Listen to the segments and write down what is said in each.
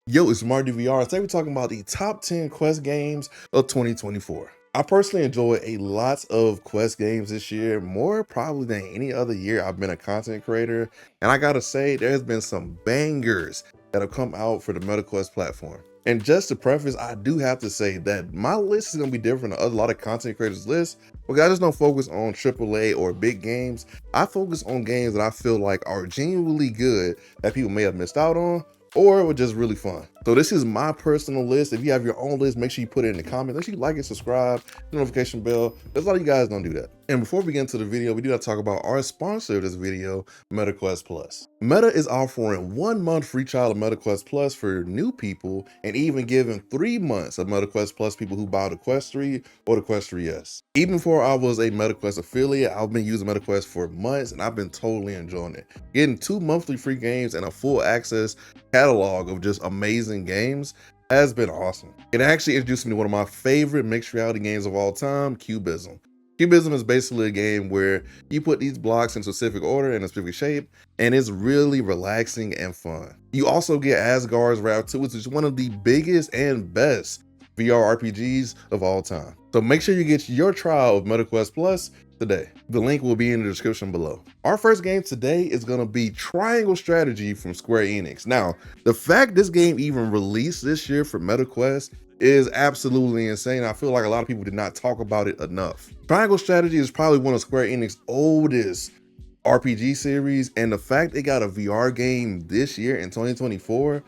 Yo, it's MartydudeVR. Today we're talking about the top 10 Quest games of 2024. I personally enjoyed a lot of Quest games this year, more probably than any other year I've been a content creator. And I gotta say, there's been some bangers that have come out for the MetaQuest platform. And just to preface, I do have to say that my list is gonna be different than a lot of content creators' lists, because I just don't focus on AAA or big games. I focus on games that I feel like are genuinely good that people may have missed out on, or it was just really fun. So this is my personal list. If you have your own list, make sure you put it in the comments. Make sure you like and subscribe, the notification bell. There's a lot of you guys don't do that. And before we get into the video, we do have to talk about our sponsor of this video, MetaQuest Plus. Meta is offering 1 month free trial of MetaQuest Plus for new people, and even giving 3 months of MetaQuest Plus people who buy the Quest 3 or the Quest 3S. Even before I was a MetaQuest affiliate, I've been using MetaQuest for months and I've been totally enjoying it. Getting 2 monthly free games and a full access catalog of just amazing games has been awesome. It actually introduced me to one of my favorite mixed reality games of all time, Cubism. Cubism is basically a game where you put these blocks in specific order in a specific shape, and it's really relaxing and fun. You also get Asgard's Wrath 2, which is one of the biggest and best VR RPGs of all time. So make sure you get your trial of MetaQuest Plus today. The link will be in the description below. Our first game today is gonna be Triangle Strategy from Square Enix. Now, the fact this game even released this year for MetaQuest is absolutely insane. I feel like a lot of people did not talk about it enough. Triangle Strategy is probably one of Square Enix's oldest RPG series, and the fact they got a VR game this year in 2024,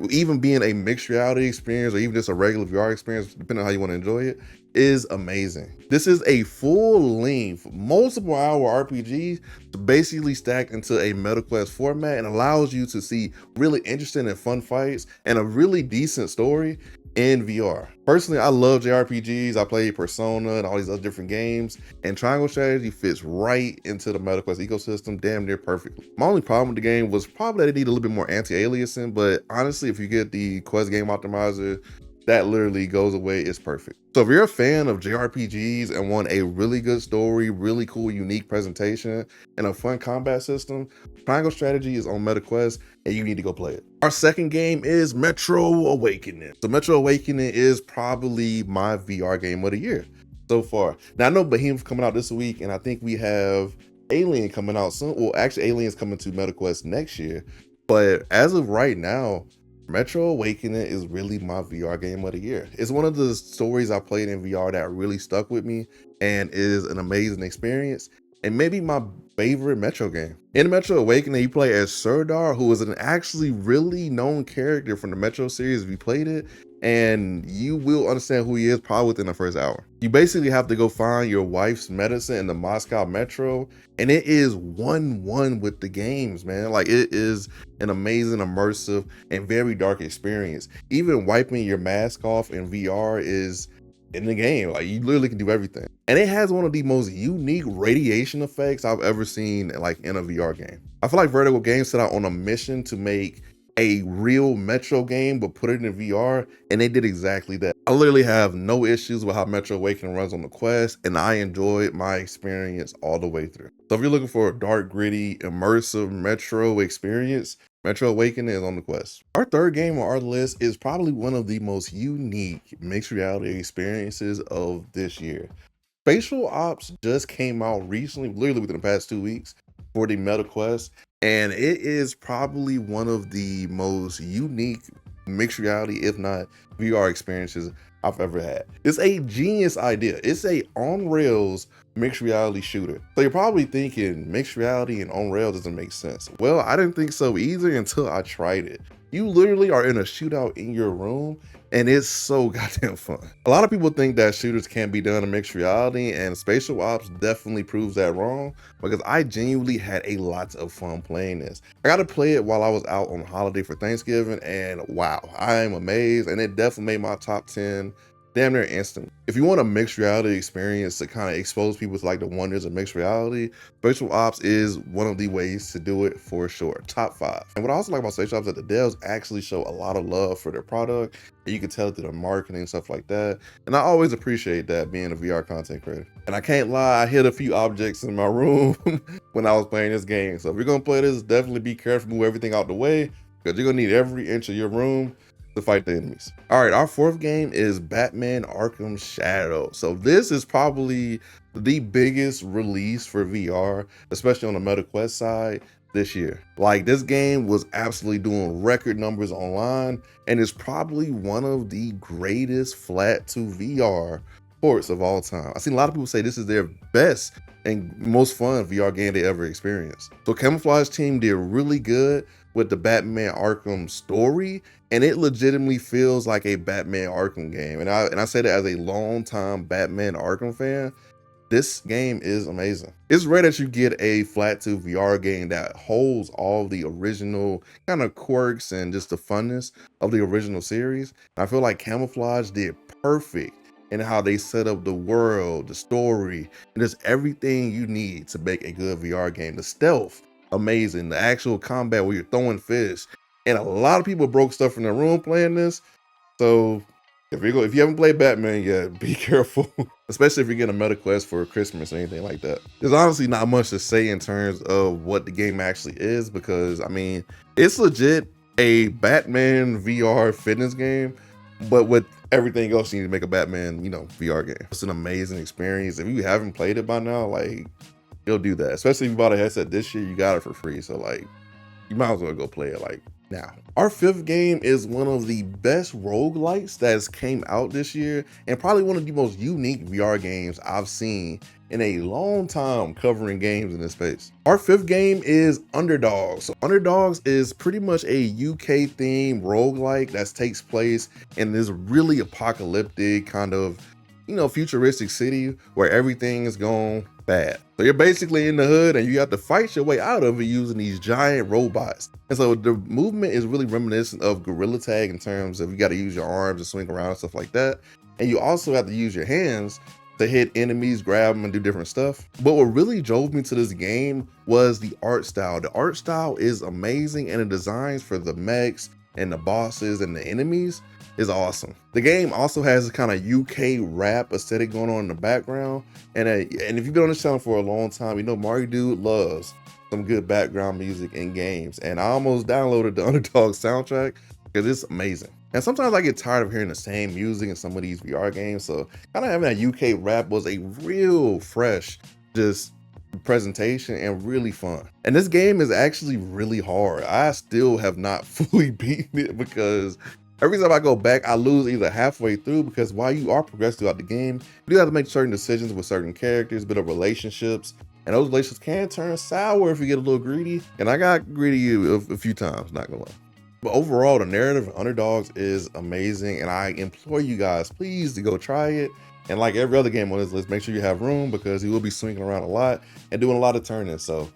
even being a mixed reality experience or even just a regular VR experience, depending on how you want to enjoy it, is amazing. This is a full-length, multiple hour RPG basically stacked into a MetaQuest format and allows you to see really interesting and fun fights and a really decent story in VR. Personally, I love JRPGs. I play Persona and all these other different games, and Triangle Strategy fits right into the MetaQuest ecosystem damn near perfectly. My only problem with the game was probably that it needed a little bit more anti-aliasing, but honestly, if you get the Quest Game Optimizer, that literally goes away. It's perfect. So if you're a fan of JRPGs and want a really good story, really cool, unique presentation, and a fun combat system, Triangle Strategy is on MetaQuest and you need to go play it. Our second game is Metro Awakening. So Metro Awakening is probably my VR game of the year so far. Now I know Behemoth's coming out this week, and I think we have Alien coming out soon. Well, actually Alien's coming to MetaQuest next year. But as of right now, Metro Awakening is really my VR game of the year. It's one of the stories I played in VR that really stuck with me and is an amazing experience, and maybe my favorite Metro game. In Metro Awakening, you play as Serdar, who is an actually really known character from the Metro series if you played it, and you will understand who he is probably within the first hour. You basically have to go find your wife's medicine in the Moscow Metro, and it is 1-1 with the games, man. Like, it is an amazing, immersive, and very dark experience. Even wiping your mask off in VR is in the game. Like, you literally can do everything. And it has one of the most unique radiation effects I've ever seen, like, in a VR game. I feel like Vertigo Games set out on a mission to make a real Metro game but put it in VR, and they did exactly that. I literally have no issues with how Metro Awakening runs on the Quest, and I enjoyed my experience all the way through. So if you're looking for a dark, gritty, immersive Metro experience, Metro Awakening is on the Quest. Our third game on our list is probably one of the most unique mixed reality experiences of this year. Spatial Ops just came out recently, literally within the past 2 weeks, for the MetaQuest, and it is probably one of the most unique mixed reality, if not VR experiences I've ever had. It's a genius idea. It's a on-rails mixed reality shooter. So you're probably thinking mixed reality and on-rails doesn't make sense. Well, I didn't think so either until I tried it. You literally are in a shootout in your room, and it's so goddamn fun. A lot of people think that shooters can't be done in mixed reality, and Spatial Ops definitely proves that wrong, because I genuinely had a lot of fun playing this. I got to play it while I was out on holiday for Thanksgiving, and wow, I am amazed, and it definitely made my top 10 damn near instant. If you want a mixed reality experience to kind of expose people to like the wonders of mixed reality, Spatial Ops is one of the ways to do it for sure. Top 5. And what I also like about Spatial Ops is that the devs actually show a lot of love for their product, and you can tell it through the marketing and stuff like that. And I always appreciate that being a VR content creator. And I can't lie, I hit a few objects in my room when I was playing this game. So if you're gonna play this, definitely be careful, move everything out the way, because you're gonna need every inch of your room to fight the enemies. All right, our fourth game is Batman Arkham Shadow. So this is probably the biggest release for VR, especially on the Meta Quest side this year. Like, this game was absolutely doing record numbers online and is probably one of the greatest flat to VR ports of all time. I've seen a lot of people say this is their best and most fun VR game they ever experienced. So Camouflage team did really good with the Batman Arkham story, and it legitimately feels like a Batman Arkham game. And I say that as a longtime Batman Arkham fan. This game is amazing. It's rare that you get a flat to VR game that holds all the original kind of quirks and just the funness of the original series. And I feel like Camouflage did perfect in how they set up the world, the story, and just everything you need to make a good VR game. The stealth, amazing. The actual combat where you're throwing fish. And a lot of people broke stuff in the room playing this. So if you haven't played Batman yet, be careful, especially if you're getting a Meta Quest for Christmas or anything like that. There's honestly not much to say in terms of what the game actually is, because I mean, it's legit a Batman VR fitness game, but with everything else you need to make a Batman, VR game. It's an amazing experience. If you haven't played it by now, like, you'll do that. Especially if you bought a headset this year, you got it for free. So like, you might as well go play it like now. Our fifth game is one of the best roguelites that has came out this year, and probably one of the most unique VR games I've seen in a long time covering games in this space. Our fifth game is Underdogs. So Underdogs is pretty much a UK themed roguelike that takes place in this really apocalyptic kind of, futuristic city where everything is going bad. So you're basically in the hood and you have to fight your way out of it using these giant robots. And so the movement is really reminiscent of Gorilla Tag in terms of you got to use your arms to swing around and stuff like that. And you also have to use your hands to hit enemies, grab them, and do different stuff. But what really drove me to this game was the art style. The art style is amazing, and the designs for the mechs and the bosses and the enemies is awesome. The game also has a kind of UK rap aesthetic going on in the background. And if you've been on this channel for a long time, you know Marty Dude loves some good background music in games. And I almost downloaded the Underdog soundtrack because it's amazing. And sometimes I get tired of hearing the same music in some of these VR games. So kind of having a UK rap was a real fresh, just presentation and really fun. And this game is actually really hard. I still have not fully beaten it because every time I go back, I lose either halfway through, because while you are progressing throughout the game, you do have to make certain decisions with certain characters, build up relationships, and those relationships can turn sour if you get a little greedy. And I got greedy a few times, not gonna lie. But overall, the narrative of Underdogs is amazing, and I implore you guys, please, to go try it. And like every other game on this list, make sure you have room, because you will be swinging around a lot and doing a lot of turning, so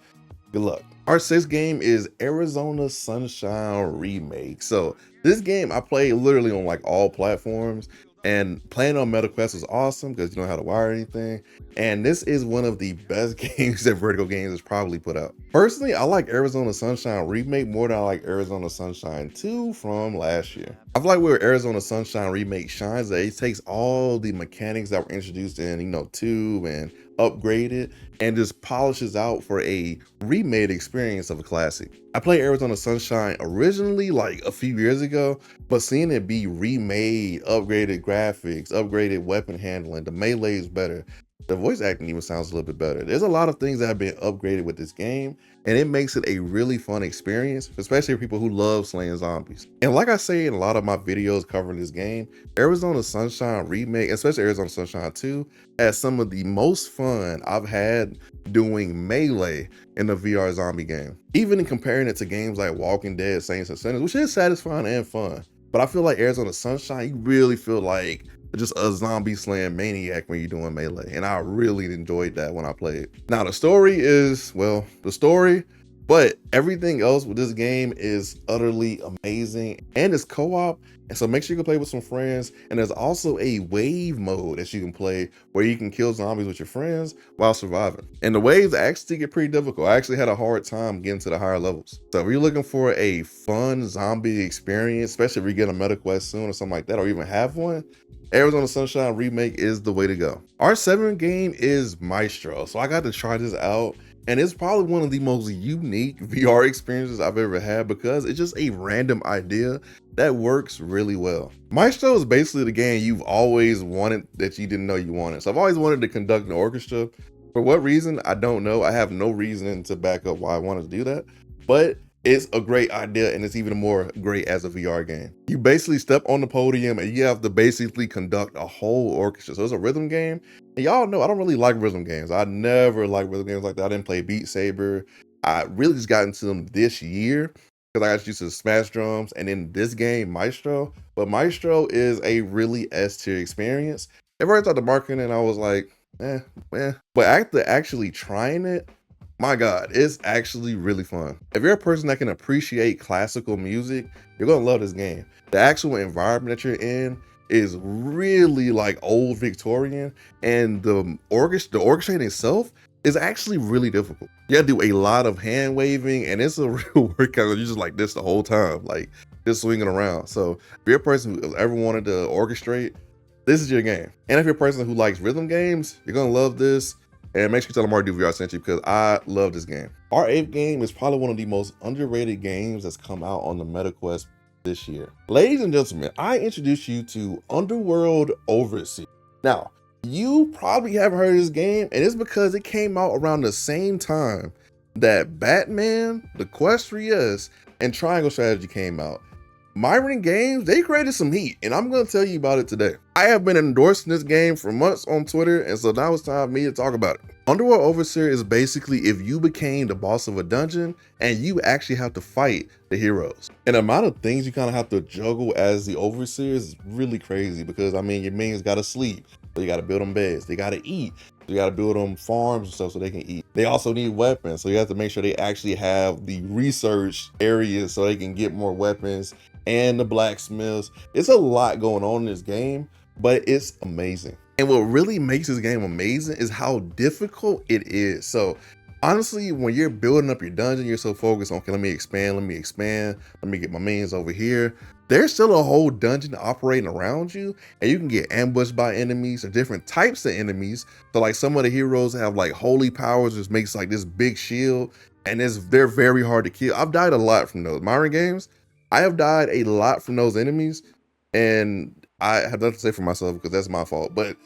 good luck. Our sixth game is Arizona Sunshine Remake. So this game I played literally on like all platforms, and playing on Meta Quest is awesome because you don't have to wire anything. And this is one of the best games that Vertigo Games has probably put out. Personally, I like Arizona Sunshine Remake more than I like Arizona Sunshine 2 from last year. I feel like where Arizona Sunshine Remake shines, that it takes all the mechanics that were introduced in, 2 and upgraded, and just polishes out for a remade experience of a classic. I played Arizona Sunshine originally like a few years ago, but seeing it be remade, upgraded graphics, upgraded weapon handling, the melee is better. The voice acting even sounds a little bit better. There's a lot of things that have been upgraded with this game, and it makes it a really fun experience, especially for people who love slaying zombies. And like I say in a lot of my videos covering this game, Arizona Sunshine Remake, especially Arizona Sunshine 2, has some of the most fun I've had doing melee in the VR zombie game. Even in comparing it to games like Walking Dead, Saints and Sinners, which is satisfying and fun. But I feel like Arizona Sunshine, you really feel like just a zombie slaying maniac when you're doing melee, and I really enjoyed that when I played. Now the story is, well, the story, but everything else with this game is utterly amazing, and it's co-op, and so make sure you can play with some friends. And there's also a wave mode that you can play where you can kill zombies with your friends while surviving. And the waves actually get pretty difficult. I actually had a hard time getting to the higher levels. So if you're looking for a fun zombie experience, especially if you're getting a Meta Quest soon or something like that, or even have one, Arizona Sunshine Remake is the way to go. Our seventh game is Maestro. So I got to try this out, And it's probably one of the most unique VR experiences I've ever had because it's just a random idea that works really well. Maestro is basically the game you've always wanted that you didn't know you wanted. So I've always wanted to conduct an orchestra. For what reason, I don't know. I have no reason to back up why I wanted to do that, but it's a great idea, and it's even more great as a VR game. You basically step on the podium and you have to basically conduct a whole orchestra. So it's a rhythm game. And y'all know I don't really like rhythm games. I never liked rhythm games like that. I didn't play Beat Saber. I really just got into them this year because I got used to the Smash drums and then this game, Maestro. But Maestro is a really S-tier experience. At first I thought the marketing and I was like, eh. But after actually trying it, my God, it's actually really fun. If you're a person that can appreciate classical music, you're gonna love this game. The actual environment that you're in is really like old Victorian, and the orchestrating itself is actually really difficult. You gotta do a lot of hand waving, and it's a real workout. You're just like this the whole time, like just swinging around. So if you're a person who ever wanted to orchestrate, this is your game. And if you're a person who likes rhythm games, you're gonna love this. And make sure you tell them MartydudeVR sent you because I love this game. Our 8th game is probably one of the most underrated games that's come out on the Meta Quest this year. Ladies and gentlemen, I introduce you to Underworld Overseer. Now, you probably haven't heard of this game, and it's because it came out around the same time that Batman, the Quest 3S, and Triangle Strategy came out. Myron Games, they created some heat, and I'm going to tell you about it today. I have been endorsing this game for months on Twitter, and so now it's time for me to talk about it. Underworld Overseer is basically if you became the boss of a dungeon and you actually have to fight the heroes. And the amount of things you kind of have to juggle as the Overseer is really crazy because, I mean, your minions got to sleep, so you got to build them beds. They got to eat, so you got to build them farms and stuff so they can eat. They also need weapons, so you have to make sure they actually have the research areas so they can get more weapons, and the blacksmiths. It's a lot going on in this game, but it's amazing. And what really makes this game amazing is how difficult it is. So honestly, when you're building up your dungeon, you're so focused on, okay, let me expand, let me get my minions over here. There's still a whole dungeon operating around you, and you can get ambushed by enemies or different types of enemies. So like some of the heroes have like holy powers, which makes like this big shield, and they're very hard to kill. I've died a lot from those. Myron Games, I have died a lot from those enemies, and I have nothing to say for myself because that's my fault, but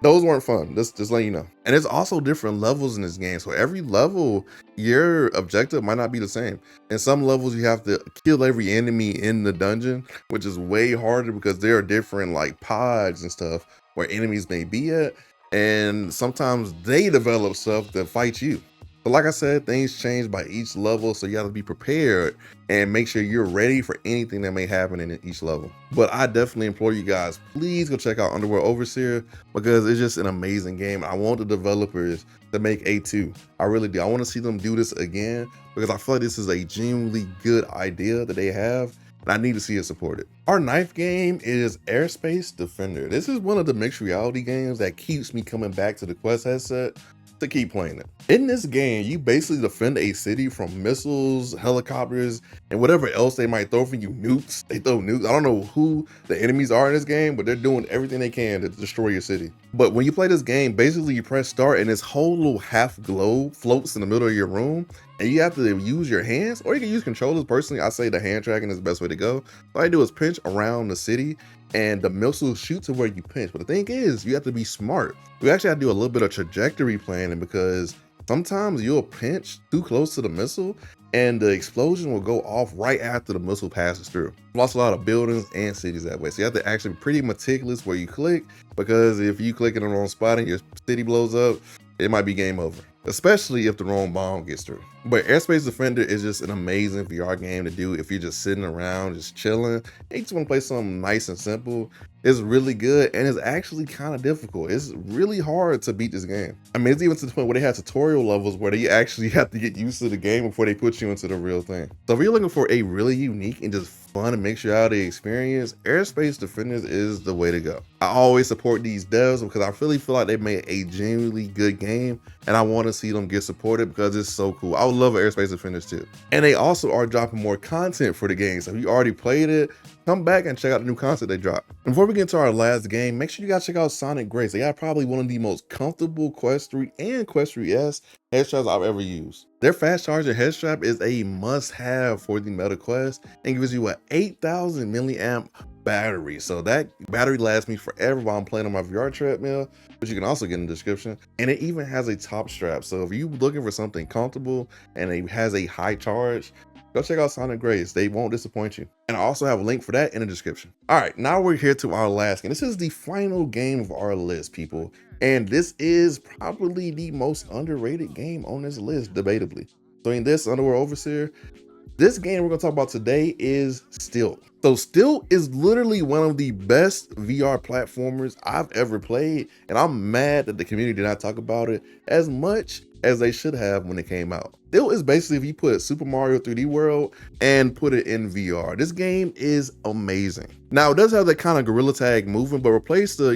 those weren't fun. Just letting you know. And there's also different levels in this game. So every level, your objective might not be the same. In some levels, you have to kill every enemy in the dungeon, which is way harder because there are different like pods and stuff where enemies may be at. And sometimes they develop stuff that fight you. But like I said, things change by each level, so you have to be prepared and make sure you're ready for anything that may happen in each level. But I definitely implore you guys, please go check out Underworld Overseer because it's just an amazing game. I want the developers to make A2. I really do. I want to see them do this again because I feel like this is a genuinely good idea that they have, and I need to see it supported. Our 9th game is Airspace Defender. This is one of the mixed reality games that keeps me coming back to the Quest headset to keep playing it. In this game, you basically defend a city from missiles, helicopters, and whatever else they might throw for you. Nukes. They throw nukes. I don't know who the enemies are in this game, but they're doing everything they can to destroy your city. But when you play this game, basically you press start and this whole little half globe floats in the middle of your room, and you have to use your hands, or you can use controllers. Personally, I say the hand tracking is the best way to go. All I do is pinch around the city, and the missiles shoot to where you pinch. But the thing is, you have to be smart. We actually have to do a little bit of trajectory planning because sometimes you'll pinch too close to the missile and the explosion will go off right after the missile passes through. We've lost a lot of buildings and cities that way. So you have to actually be pretty meticulous where you click, because if you click in the wrong spot and your city blows up, it might be game over, especially if the wrong bomb gets through. But Airspace Defender is just an amazing VR game to do if you're just sitting around, just chilling, and you just want to play something nice and simple. It's really good, and it's actually kind of difficult. It's really hard to beat this game. I mean, it's even to the point where they have tutorial levels where they actually have to get used to the game before they put you into the real thing. So if you're looking for a really unique and just fun and mixed reality experience, Airspace Defenders is the way to go. I always support these devs because I really feel like they made a genuinely good game, and I want to see them get supported because it's so cool. I would love an Airspace to finish too. And they also are dropping more content for the game. So if you already played it, come back and check out the new content they dropped. And before we get into our last game, make sure you guys check out Sonic Grace. They got probably one of the most comfortable Quest 3 and Quest 3S head straps I've ever used. Their fast charging head strap is a must-have for the Meta Quest and gives you an 8,000 milliamp battery. So that battery lasts me forever while I'm playing on my VR treadmill, which you can also get in the description. And it even has a top strap. So if you're looking for something comfortable and it has a high charge, go check out Sonic Grace. They won't disappoint you. And I also have a link for that in the description. All right, now we're here to our last game. This is the final game of our list, people. And this is probably the most underrated game on this list, debatably. So in this Underworld Overseer, this game we're gonna talk about today is Stilt. So Stilt is literally one of the best VR platformers I've ever played. And I'm mad that the community did not talk about it as much as they should have when it came out. Stilt is basically if you put Super Mario 3D World and put it in VR. This game is amazing. Now it does have that kind of gorilla tag movement, but replace the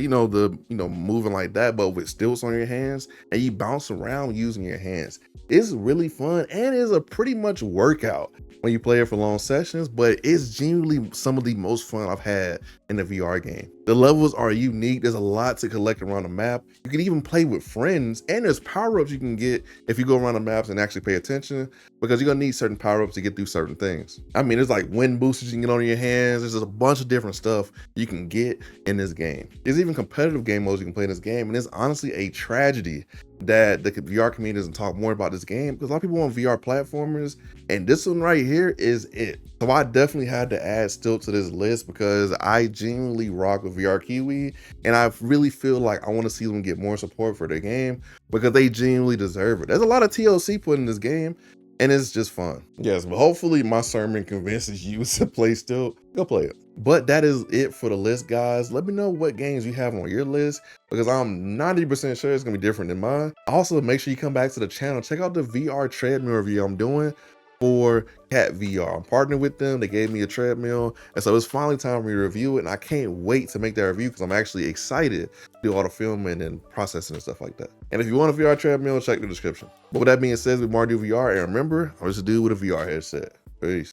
moving like that, but with stilts on your hands and you bounce around using your hands. It's really fun and is a pretty much workout when you play it for long sessions, but it's genuinely some of the most fun I've had in a VR game. The levels are unique. There's a lot to collect around the map. You can even play with friends, and there's power-ups you can get if you go around the maps and actually pay attention, because you're gonna need certain power-ups to get through certain things. I mean, there's like wind boosters you can get on your hands. There's just a bunch of different stuff you can get in this game. There's even competitive game modes you can play in this game, and it's honestly a tragedy that the VR community doesn't talk more about this game, because a lot of people want VR platformers, and this one right here is it. So I definitely had to add Stilt to this list because I genuinely rock with VR Kiwi, and I really feel like I want to see them get more support for their game because they genuinely deserve it. There's a lot of TLC put in this game, and it's just fun. Yes, but hopefully my sermon convinces you to play Stilt. Go play it. But that is it for the list, guys. Let me know what games you have on your list, because I'm 90% sure it's gonna be different than mine. Also, make sure you come back to the channel. Check out the VR treadmill review I'm doing for Cat VR. I'm partnering with them. They gave me a treadmill, and so it's finally time for me to review it, and I can't wait to make that review because I'm actually excited to do all the filming and processing and stuff like that. And if you want a VR treadmill, check the description. But with that being said, with MartydudeVR, and remember, I'm just a dude with a VR headset. Peace.